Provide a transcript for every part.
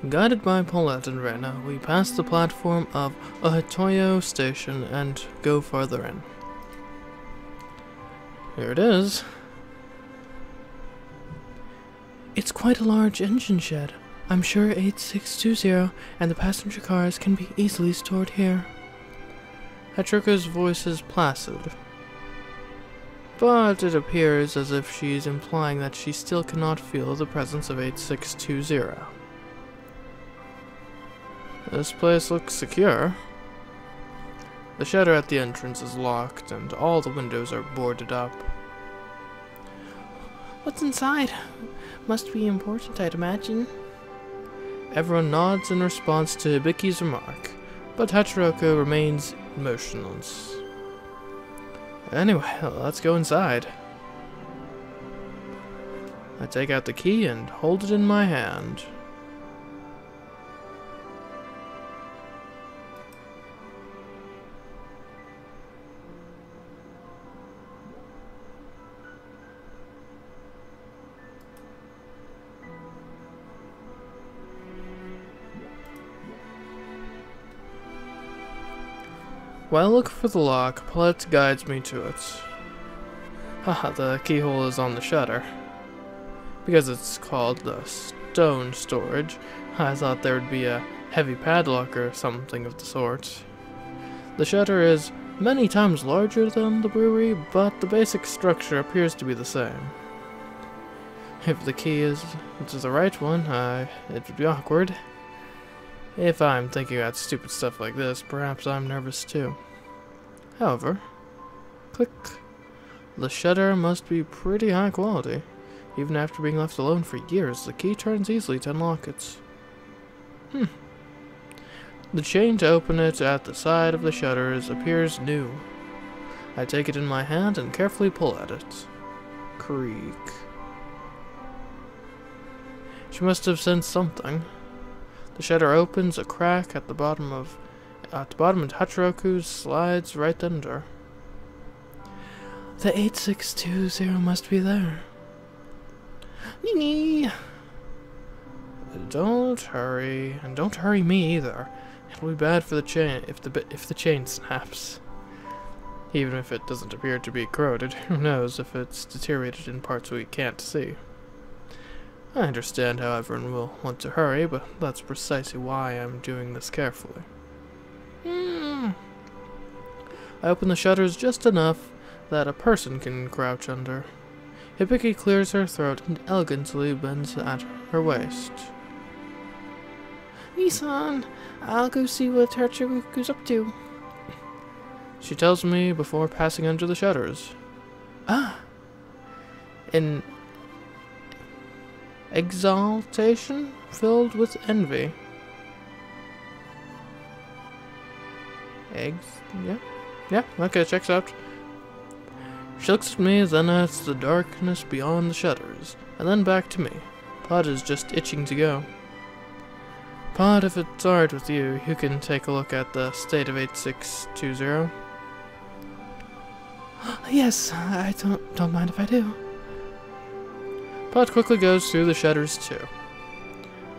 Guided by Paulette and Rena, we pass the platform of Ohitoyo Station and go farther in. Here it is. It's quite a large engine shed. I'm sure 8620 and the passenger cars can be easily stored here. Hachuko's voice is placid, but it appears as if she's implying that she still cannot feel the presence of 8620. This place looks secure. The shutter at the entrance is locked and all the windows are boarded up. What's inside? Must be important, I'd imagine. Everyone nods in response to Hibiki's remark, but Hachiroko remains motionless. Anyway, let's go inside. I take out the key and hold it in my hand. While I look for the lock, Paulette guides me to it. Haha, the keyhole is on the shutter. Because it's called the stone storage, I thought there would be a heavy padlock or something of the sort. The shutter is many times larger than the brewery, but the basic structure appears to be the same. If the key is the right one, it would be awkward. If I'm thinking about stupid stuff like this, perhaps I'm nervous too. However, click. The shutter must be pretty high quality. Even after being left alone for years, the key turns easily to unlock it. The chain to open it at the side of the shutters appears new. I take it in my hand and carefully pull at it. Creak. She must have sensed something. The shutter opens a crack at the bottom and Hachiroku slides right under. The 8620 must be there. Nee. Don't hurry, and don't hurry me either. It'll be bad for the chain if the chain snaps. Even if it doesn't appear to be corroded, who knows if it's deteriorated in parts we can't see. I understand how everyone will want to hurry, but that's precisely why I'm doing this carefully. I open the shutters just enough that a person can crouch under. Hibiki clears her throat and elegantly bends at her waist. Nissan, I'll go see what Hachiroku's up to. She tells me before passing under the shutters. In exaltation filled with envy. Yeah, okay, checks out. She looks at me, then at the darkness beyond the shutters, and then back to me. Pod is just itching to go. Pod, if it's alright with you, you can take a look at the state of 8620. Yes, I don't mind if I do. Pod quickly goes through the shutters too.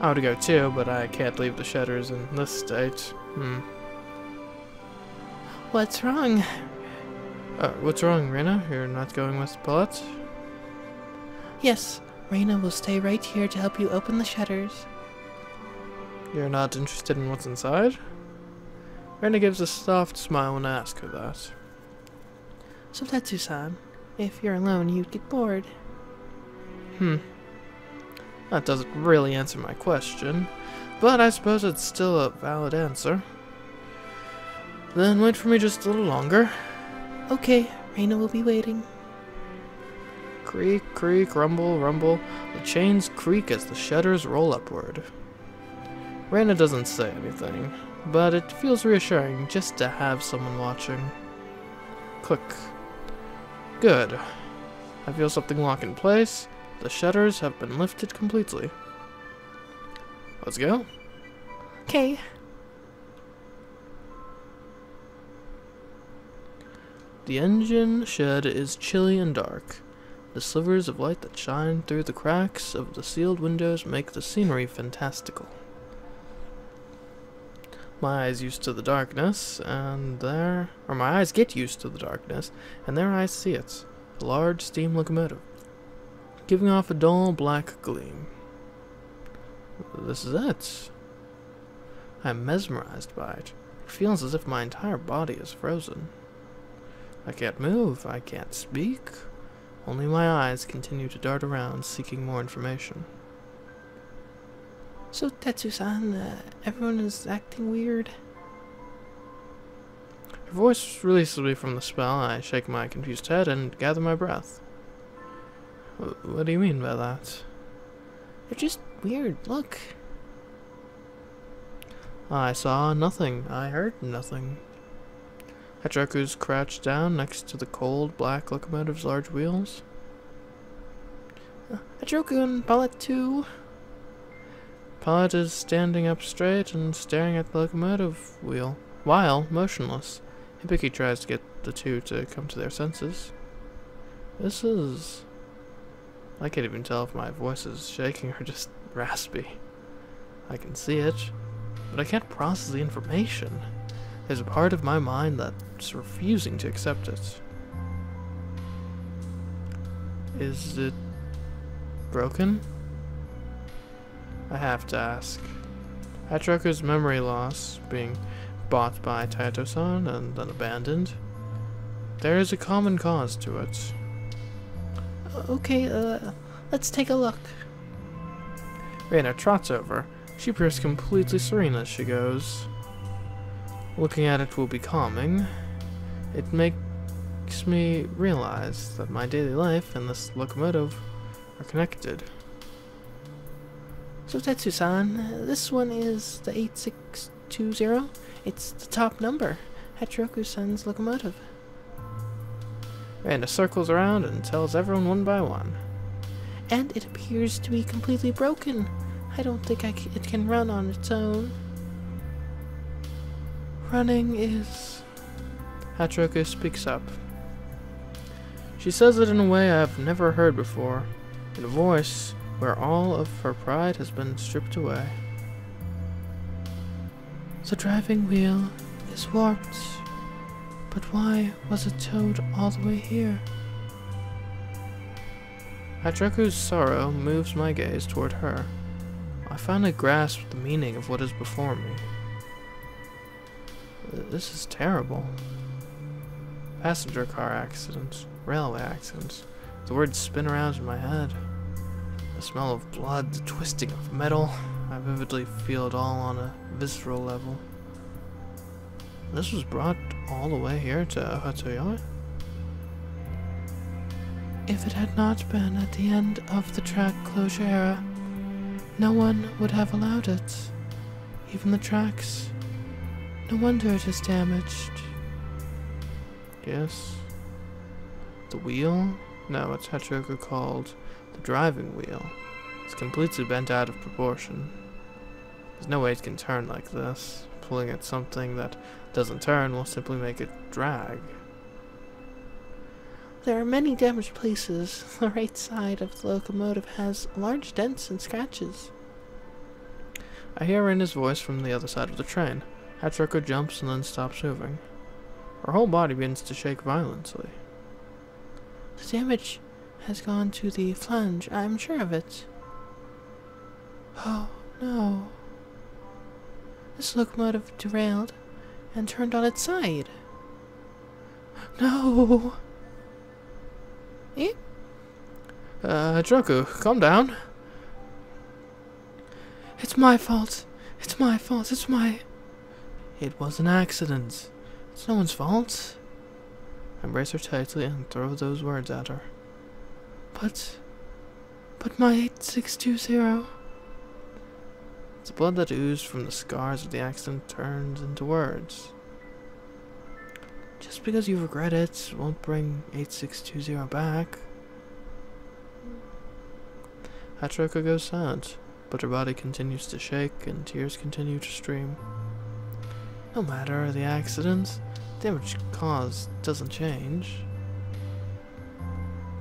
I would go too, but I can't leave the shutters in this state. What's wrong? What's wrong, Rena? You're not going with Paulette? Yes, Rena will stay right here to help you open the shutters. You're not interested in what's inside? Rena gives a soft smile when I ask her that. So Tetsu-san, if you're alone, you'd get bored. That doesn't really answer my question, but I suppose it's still a valid answer. Then wait for me just a little longer. Okay, Rena will be waiting. Creak, creak, rumble, rumble. The chains creak as the shutters roll upward. Rena doesn't say anything, but it feels reassuring just to have someone watching. Click. Good. I feel something lock in place. The shutters have been lifted completely. Let's go. Okay. The engine shed is chilly and dark. The slivers of light that shine through the cracks of the sealed windows make the scenery fantastical. my eyes used to the darkness, and there... Or my eyes get used to the darkness, and there I see it. A large steam locomotive, giving off a dull black gleam. This is it. I am mesmerized by it. It feels as if my entire body is frozen. I can't move, I can't speak. Only my eyes continue to dart around, seeking more information. So, Tetsu-san, everyone is acting weird. Her voice releases me from the spell. I shake my confused head and gather my breath. What do you mean by that? They're just weird, look. I saw nothing. I heard nothing. Hachiroku's crouched down next to the cold, black locomotive's large wheels. Hachiroku and Paulette too. Paulette is standing up straight and staring at the locomotive wheel, while motionless. Hibiki tries to get the two to come to their senses. This is... I can't even tell if my voice is shaking or just raspy. I can see it, but I can't process the information. There's a part of my mind that's refusing to accept it. Is it broken? I have to ask. Hachiroku's memory loss, being bought by Taito-san and then abandoned. There is a common cause to it. Okay, let's take a look. Reina trots over. She appears completely serene as she goes. Looking at it will be calming. It makes me realize that my daily life and this locomotive are connected. So Tetsu-san, this one is the 8620. It's the top number. Hachiroku-san's locomotive. Reina circles around and tells everyone one by one. And it appears to be completely broken. I don't think it can run on its own. Running is... Hachiroku speaks up. She says it in a way I've never heard before, in a voice where all of her pride has been stripped away. The driving wheel is warped, but why was it towed all the way here? Hachiroku's sorrow moves my gaze toward her. I finally grasp the meaning of what is before me. This is terrible. Passenger car accident, railway accident. The words spin around in my head. The smell of blood, the twisting of metal. I vividly feel it all on a visceral level. This was brought all the way here to Hatoyoi? If it had not been at the end of the track closure era, no one would have allowed it. Even the tracks. No wonder it is damaged. Yes. The wheel? No, it's Hachiroku called the driving wheel. It's completely bent out of proportion. There's no way it can turn like this. Pulling at something that doesn't turn will simply make it drag. There are many damaged places. The right side of the locomotive has large dents and scratches. I hear Reina's voice from the other side of the train. Hachiroku jumps and then stops moving. Her whole body begins to shake violently. The damage has gone to the flange, I'm sure of it. Oh, no. This locomotive derailed and turned on its side. No! Eh? Hachiroku, calm down. It's my fault. It's my fault. It's my... It was an accident. It's no one's fault. I embrace her tightly and throw those words at her. But my 8620... The blood that oozed from the scars of the accident turns into words. Just because you regret it won't bring 8620 back. Hachiroku goes silent, but her body continues to shake and tears continue to stream. No matter the accident, damage caused doesn't change.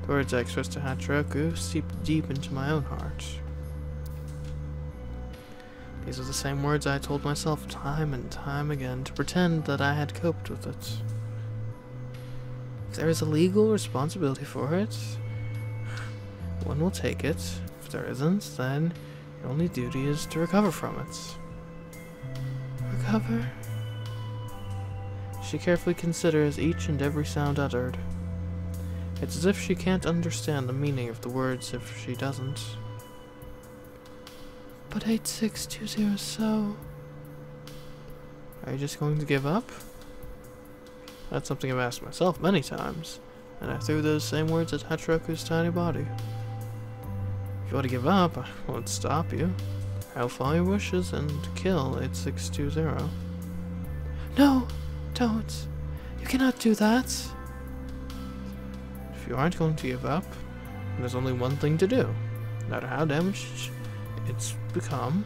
The words I express to Hachiroku seep deep into my own heart. These are the same words I told myself time and time again to pretend that I had coped with it. If there is a legal responsibility for it, one will take it. If there isn't, then your only duty is to recover from it. Recover? She carefully considers each and every sound uttered. It's as if she can't understand the meaning of the words if she doesn't. But 8620 so... Are you just going to give up? That's something I've asked myself many times, and I threw those same words at Hachiroku's tiny body. If you want to give up, I won't stop you. I'll follow your wishes and kill 8620. No! Don't! You cannot do that! If you aren't going to give up, then there's only one thing to do. No matter how damaged it's become,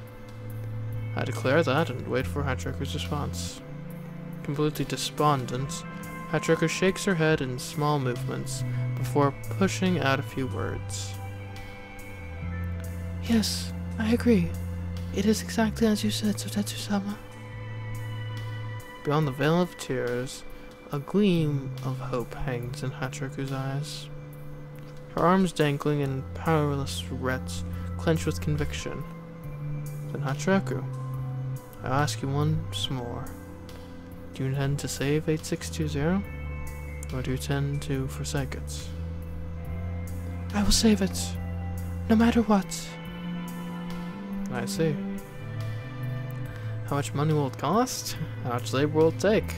I declare that and wait for Hachiroku's response. Completely despondent, Hachiroku shakes her head in small movements before pushing out a few words. Yes, I agree. It is exactly as you said, Sotetsu-sama. Beyond the veil of tears, a gleam of hope hangs in Hachiroku's eyes. Her arms dangling in powerless regrets, clench with conviction. Then Hachiroku, I ask you once more. Do you intend to save 8620? Or do you intend to forsake it? I will save it, no matter what. I see. How much money will it cost? How much labor will it take?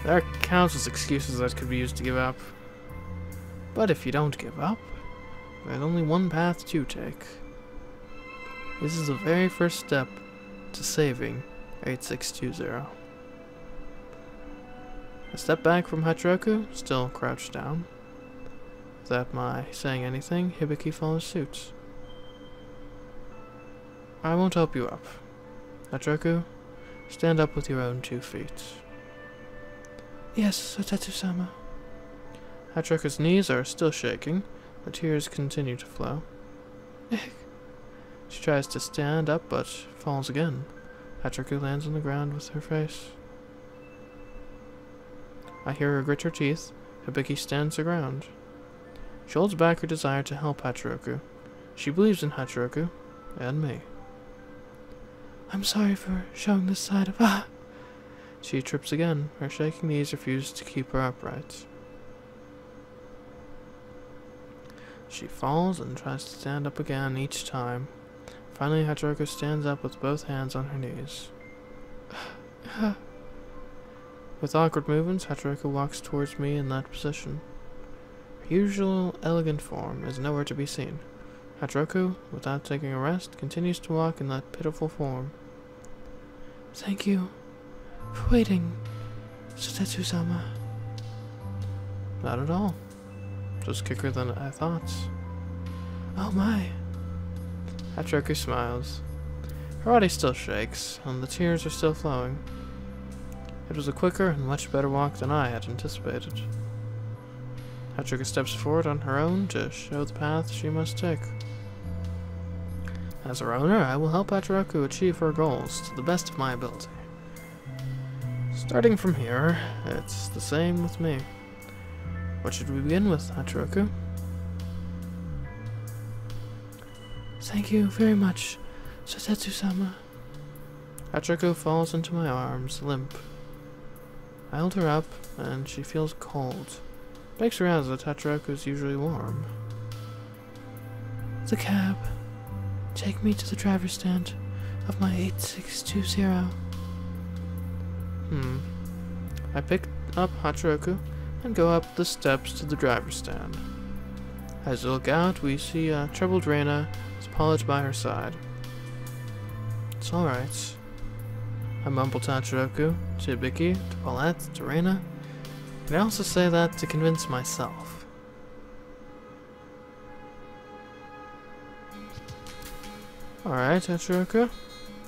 There are countless excuses that could be used to give up. But if you don't give up, there's only one path to take. This is the very first step to saving 8620. I step back from Hachiroku, still crouched down. Without my saying anything, Hibiki follows suit. I won't help you up. Hachiroku, stand up with your own 2 feet. Yes, Sotetsu-sama. Hachiroku's knees are still shaking. The tears continue to flow. She tries to stand up, but falls again. Hachiroku lands on the ground with her face. I hear her grit her teeth. Hibiki stands her ground. She holds back her desire to help Hachiroku. She believes in Hachiroku, and me. I'm sorry for showing this side of... She trips again. Her shaking knees refuse to keep her upright. She falls and tries to stand up again each time. Finally, Hachiroku stands up with both hands on her knees. With awkward movements, Hachiroku walks towards me in that position. Her usual elegant form is nowhere to be seen. Hachiroku, without taking a rest, continues to walk in that pitiful form. Thank you for waiting, Sotetsu-sama. Not at all. Just quicker than I thought. Oh my. Hachiroku smiles. Her body still shakes, and the tears are still flowing. It was a quicker and much better walk than I had anticipated. Hachiroku steps forward on her own to show the path she must take. As her owner, I will help Hachiroku achieve her goals to the best of my ability. Starting from here, it's the same with me. What should we begin with, Hachiroku? Thank you very much, Sotetsu-sama. Hachiroku falls into my arms, limp. I hold her up, and she feels cold. Makes her realize that Hachiroku is usually warm. The cab. Take me to the driver's stand of my 8620. I pick up Hachiroku and go up the steps to the driver's stand. As we look out, we see a troubled Reina with Paulette by her side. It's alright. I mumble to Hachiroku, to Hibiki, to Paulette, to Reina, and I also say that to convince myself. Alright, Hachiroku,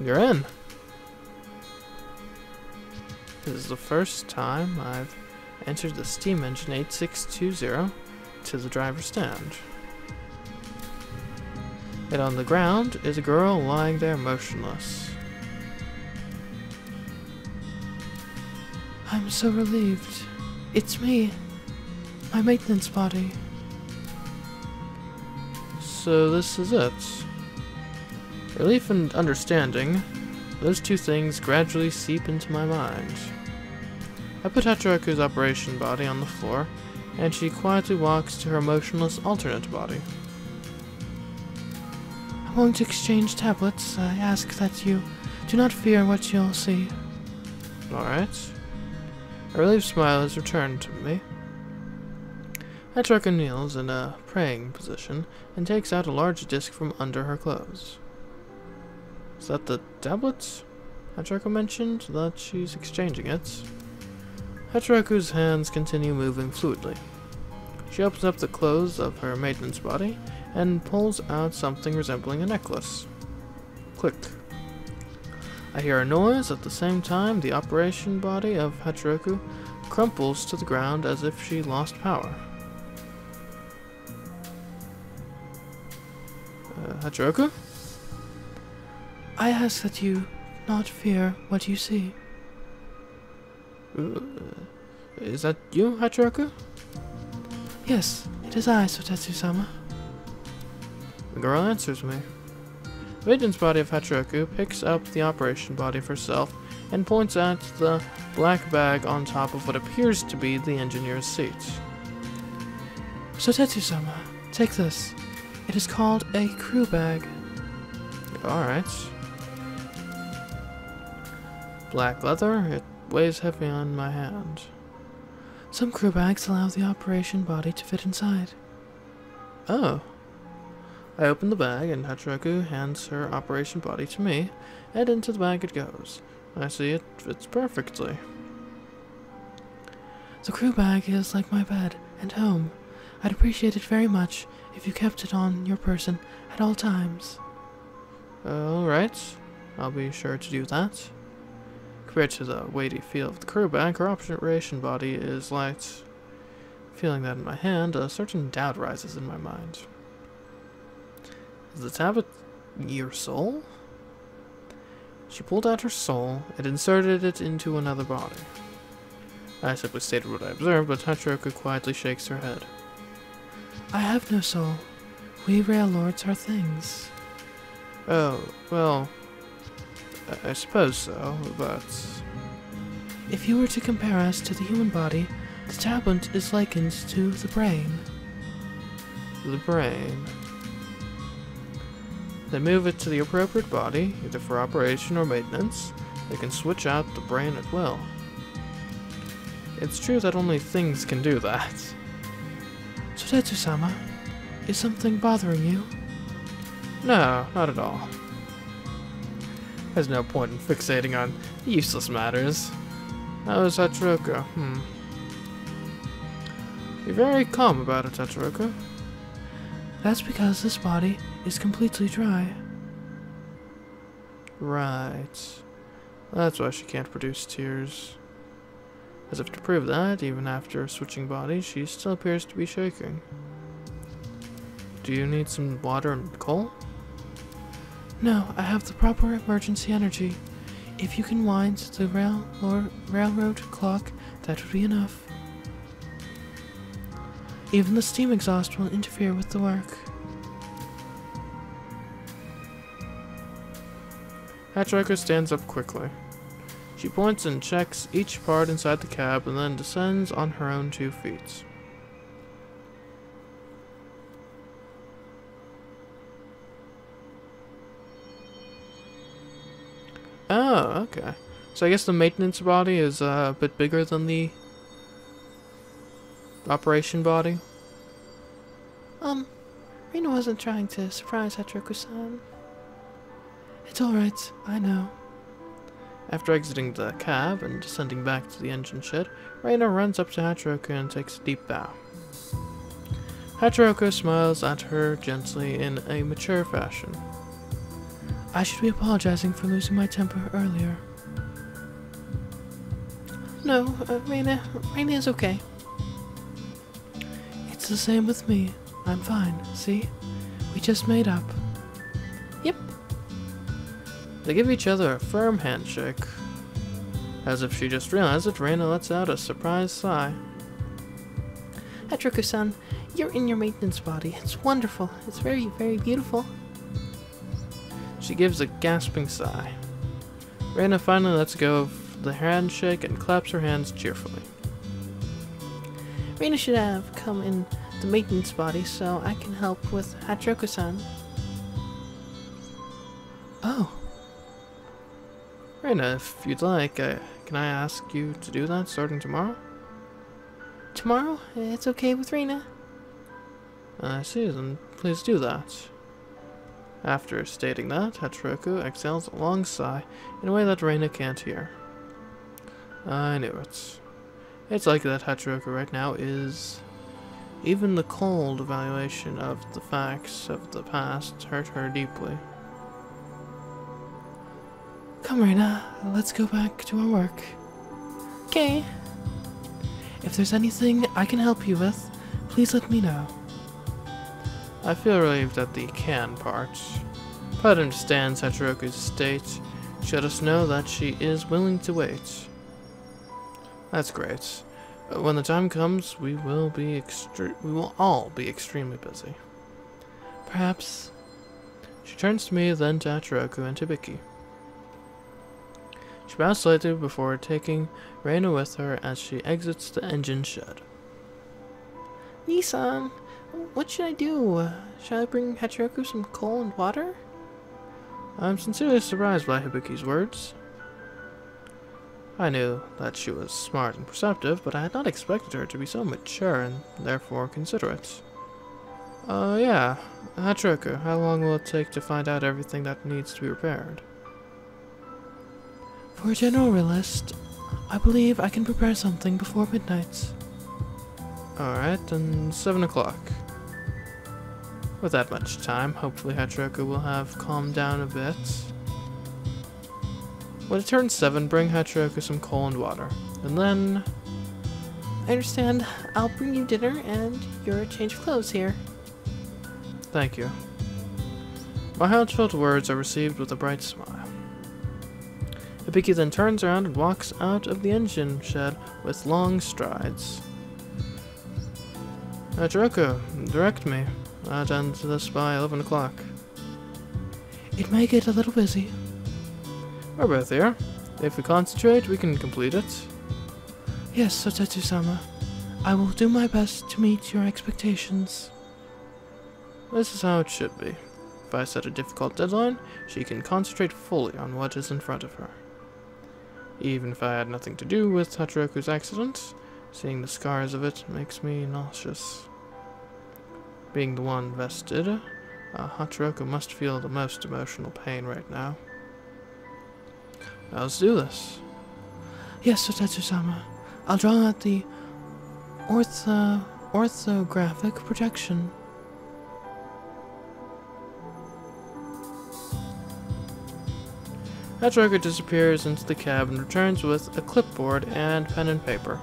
you're in. This is the first time I've entered the steam engine 8620 to the driver's stand. And on the ground is a girl lying there motionless. I'm so relieved. It's me. My maintenance body. So this is it. Relief and understanding, those two things gradually seep into my mind. I put Hachiroku's operation body on the floor, and she quietly walks to her motionless alternate body. I'm going to exchange tablets. I ask that you do not fear what you'll see. Alright. A relieved smile is returned to me. Hachiroku kneels in a praying position and takes out a large disc from under her clothes. Is that the tablet Hachiroku mentioned that she's exchanging it? Hachiroku's hands continue moving fluidly. She opens up the clothes of her maintenance body and pulls out something resembling a necklace. Click. I hear a noise. At the same time, the operation body of Hachiroku crumples to the ground as if she lost power. Hachiroku? I ask that you not fear what you see. Is that you, Hachiroku? Yes, it is I, Sotetsu-sama. The girl answers me. The maintenance body of Hachiroku picks up the operation body of herself and points at the black bag on top of what appears to be the engineer's seat. Sotetsu-sama, take this. It is called a crew bag. Alright. Black leather, it weighs heavy on my hand. Some crew bags allow the operation body to fit inside. Oh. I open the bag and Hachiroku hands her operation body to me, and into the bag it goes. I see it fits perfectly. The crew bag is like my bed and home. I'd appreciate it very much if you kept it on your person at all times. Alright, I'll be sure to do that. Compared to the weighty feel of the crew bag, her operation body is light. Feeling that in my hand, a certain doubt rises in my mind. Is the tablet your soul? She pulled out her soul and inserted it into another body. I simply stated what I observed, but Hachiroku quietly shakes her head. I have no soul. We rail lords are things. Oh, well, I suppose so, but... If you were to compare us to the human body, the tablet is likened to the brain. The brain. They move it to the appropriate body, either for operation or maintenance. They can switch out the brain at will. It's true that only things can do that. Sotetsu-sama, is something bothering you? No, not at all. There's no point in fixating on useless matters. How's Hachiroku? You're very calm about it, Hachiroku. That's because this body is completely dry. Right. That's why she can't produce tears. As if to prove that, even after switching bodies, she still appears to be shaking. Do you need some water and coal? No, I have the proper emergency energy. If you can wind the railroad clock, that would be enough. Even the steam exhaust will interfere with the work. Hachiroku stands up quickly. She points and checks each part inside the cab and then descends on her own 2 feet. Oh, okay. So I guess the maintenance body is a bit bigger than the operation body? Rina wasn't trying to surprise Hachiroku-san. It's alright, I know. After exiting the cab and descending back to the engine shed, Reina runs up to Hachiroku and takes a deep bow. Hachiroku smiles at her gently in a mature fashion. I should be apologizing for losing my temper earlier. No, Reina is okay. It's the same with me. I'm fine, see? We just made up. Yep. They give each other a firm handshake. As if she just realized it, Reina lets out a surprised sigh. Hachiroku-san, you're in your maintenance body. It's wonderful. It's very, very beautiful. She gives a gasping sigh. Reina finally lets go of the handshake and claps her hands cheerfully. Reina should have come in the maintenance body so I can help with Hachiroku-san. Oh. Reina, if you'd like, can I ask you to do that starting tomorrow? Tomorrow? It's okay with Reina. I see, then please do that. After stating that, Hachiroku exhales a long sigh in a way that Reina can't hear. I knew it. It's like that Hachiroku right now is... Even the cold evaluation of the facts of the past hurt her deeply. Come, Reina, let's go back to our work. Okay. If there's anything I can help you with, please let me know. I feel relieved at the can part. But understands Hachiroku's state. She let us know that she is willing to wait. That's great. When the time comes, we will all be extremely busy. Perhaps. She turns to me, then to Hachiroku and to Hibiki. She bows slightly before taking Reina with her as she exits the engine shed. Nissan, what should I do? Shall I bring Hachiroku some coal and water? I'm sincerely surprised by Hibiki's words. I knew that she was smart and perceptive, but I had not expected her to be so mature and therefore considerate. Yeah. Hachiroku, how long will it take to find out everything that needs to be repaired? For a general list, I believe I can prepare something before midnight. Alright, then 7 o'clock. With that much time, hopefully Hachiroku will have calmed down a bit. When it turns 7, bring Hachiroku some coal and water. And then... I understand. I'll bring you dinner and your change of clothes here. Thank you. My heartfelt words are received with a bright smile. Hibiki then turns around and walks out of the engine shed with long strides. Hachiroku, direct me. I'd end this by 11 o'clock. It may get a little busy. We're both here. If we concentrate, we can complete it. Yes, Sotetsu-sama. I will do my best to meet your expectations. This is how it should be. If I set a difficult deadline, she can concentrate fully on what is in front of her. Even if I had nothing to do with Hachiroku's accident, seeing the scars of it makes me nauseous. Being the one vested, Hachiroku must feel the most emotional pain right now. Now let's do this. Yes, Sotetsu-sama. I'll draw out the orthographic projection. Hachiroku disappears into the cab and returns with a clipboard and pen and paper.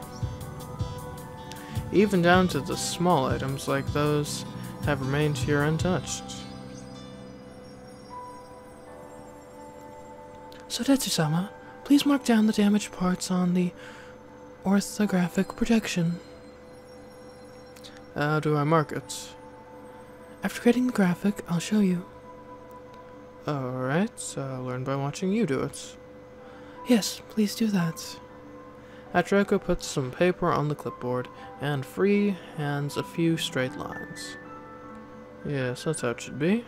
Even down to the small items like those have remained here untouched. Sotetsu-sama, please mark down the damaged parts on the orthographic projection. How do I mark it? After getting the graphic, I'll show you. Alright, I'll learn by watching you do it. Yes, please do that. Hachiroku puts some paper on the clipboard and freehands a few straight lines. Yes, that's how it should be.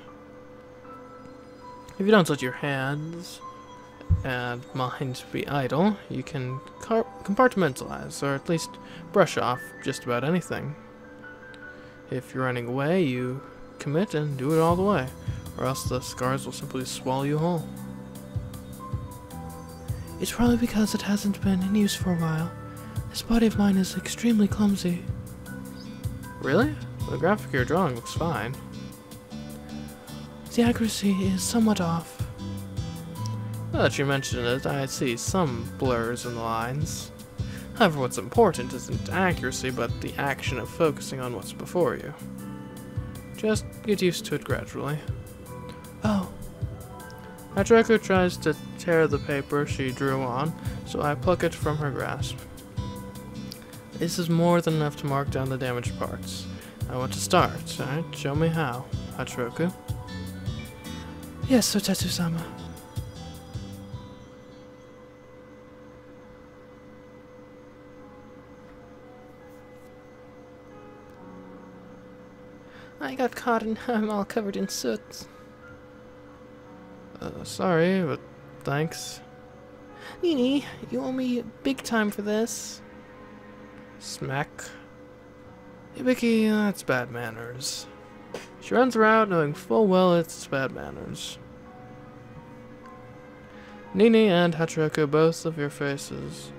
If you don't let your hands and mind be idle, you can compartmentalize, or at least brush off just about anything. If you're running away, you commit and do it all the way, or else the scars will simply swallow you whole. It's probably because it hasn't been in use for a while. This body of mine is extremely clumsy. Really? The graphic you're drawing looks fine. The accuracy is somewhat off. Now that you mention it, I see some blurs in the lines. However, what's important isn't accuracy, but the action of focusing on what's before you. Just get used to it gradually. Oh. Hachiroku tries to tear the paper she drew on, so I pluck it from her grasp. This is more than enough to mark down the damaged parts. I want to start, alright? Show me how, Hachiroku. Yes, Sotetsu-sama. I got caught and I'm all covered in soot. Sorry, but thanks. Nini, you owe me big time for this. Smack. Hibiki, that's bad manners. She runs around knowing full well it's bad manners. Nini and Hachiroku, both of your faces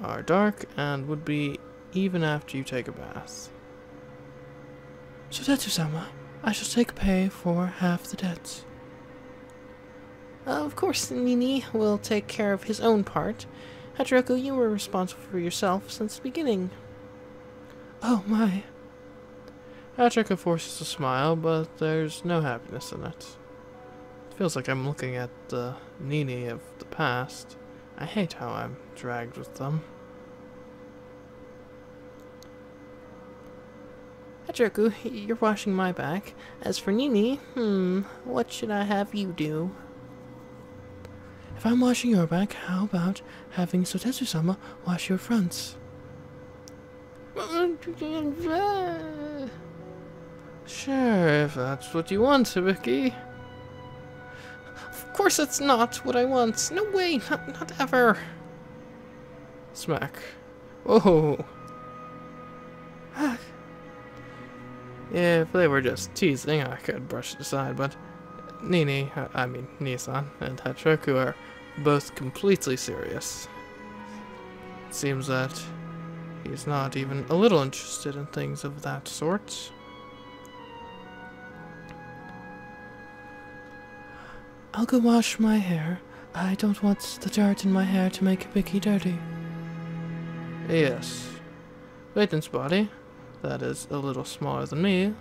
are dark and would be even after you take a bath. Sotetsu-sama, I shall take pay for half the debts. Of course, Nini will take care of his own part. Hachiroku, you were responsible for yourself since the beginning. Oh my. Hachiroku forces a smile, but there's no happiness in it. It feels like I'm looking at the Nini of the past. I hate how I'm dragged with them. Hachiroku, you're washing my back. As for Nini, what should I have you do? If I'm washing your back, how about having Sotetsu-sama wash your fronts? Sure, if that's what you want, Hibiki. Of course that's not what I want. No way, not ever. Smack. Whoa. If they were just teasing, I could brush it aside, but Nii-san and Hachiroku are both completely serious. It seems that he's not even a little interested in things of that sort. I'll go wash my hair. I don't want the dirt in my hair to make Hibiki dirty. Yes. Layton's body, that is a little smaller than me,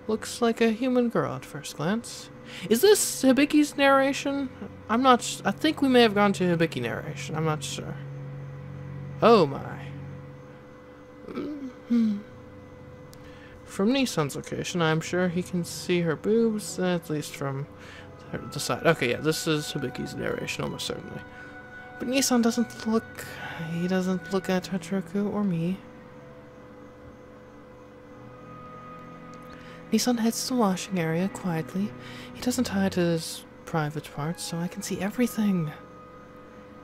looks like a human girl at first glance. Is this Hibiki's narration? I think we may have gone to Hibiki narration. I'm not sure. Oh my. From Nii-san's location, I'm sure he can see her boobs, at least from the side. Okay, yeah, this is Hibiki's narration, almost certainly. But Nii-san doesn't look... He doesn't look at Hachiroku or me. Nii-san heads to the washing area quietly. He doesn't hide his private parts, so I can see everything.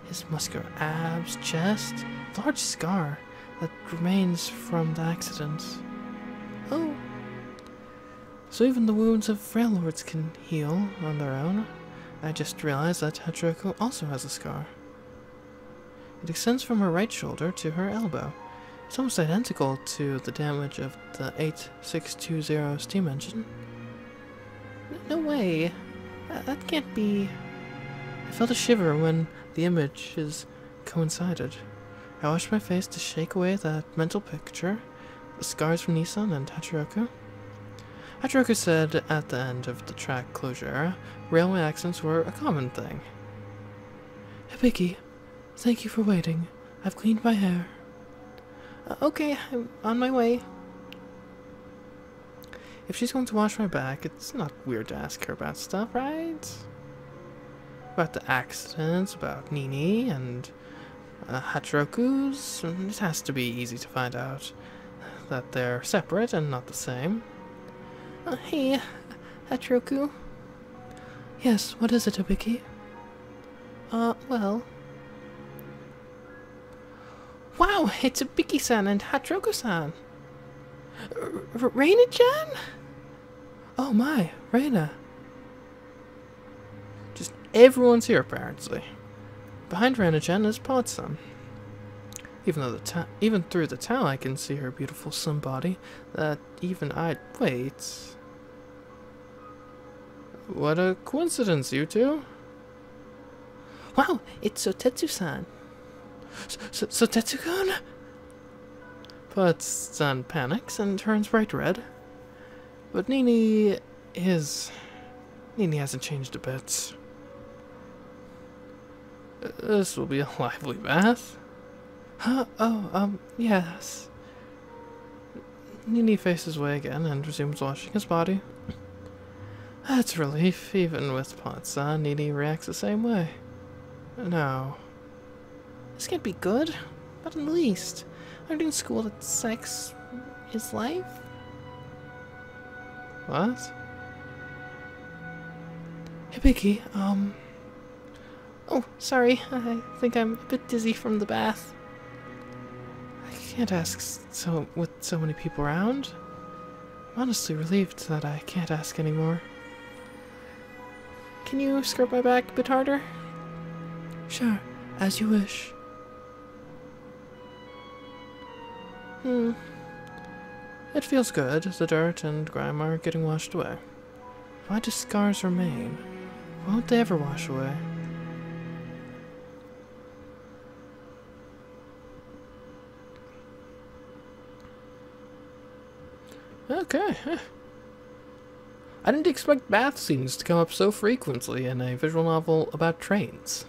His muscular abs, chest, large scar that remains from the accident. Oh. So even the wounds of Freljords can heal on their own. I just realized that Hachiroku also has a scar. It extends from her right shoulder to her elbow. It's almost identical to the damage of the 8620 steam engine. No way. That can't be... I felt a shiver when the images coincided. I washed my face to shake away that mental picture, the scars from Nii-san and Hachiroku. Hachiroku said at the end of the track closure era, railway accidents were a common thing. Hibiki, thank you for waiting. I've cleaned my hair. Okay, I'm on my way. If she's going to wash my back, it's not weird to ask her about stuff, right? About the accidents, about Nini and Hachiroku's. It has to be easy to find out that they're separate and not the same. Hey, Hachiroku. Yes, what is it, Hibiki? Well... Wow, it's Hibiki-san and Hachiroku-san. Reina-chan? Oh my, Reina. Just everyone's here, apparently. Behind Reina-chan is Pod-san. Even through the towel, I can see her beautiful sun body. That even I'd wait. What a coincidence, you two. Wow, it's Sotetsu-san. Sotetsu-kun? Pod-san panics and turns bright red. But Nini hasn't changed a bit. This will be a lively bath. Huh? Oh, yes. Nini faces away again and resumes washing his body. That's a relief. Even with Platza, Nini reacts the same way. No. This can't be good. Not in the least. I'm doing school that sex is life. What? Hey, Vicky, Oh, sorry. I think I'm a bit dizzy from the bath. I can't ask with so many people around. I'm honestly relieved that I can't ask anymore. Can you scrub my back a bit harder? Sure, as you wish. It feels good. The dirt and grime are getting washed away. Why do scars remain? Won't they ever wash away? Okay. I didn't expect bath scenes to come up so frequently in a visual novel about trains.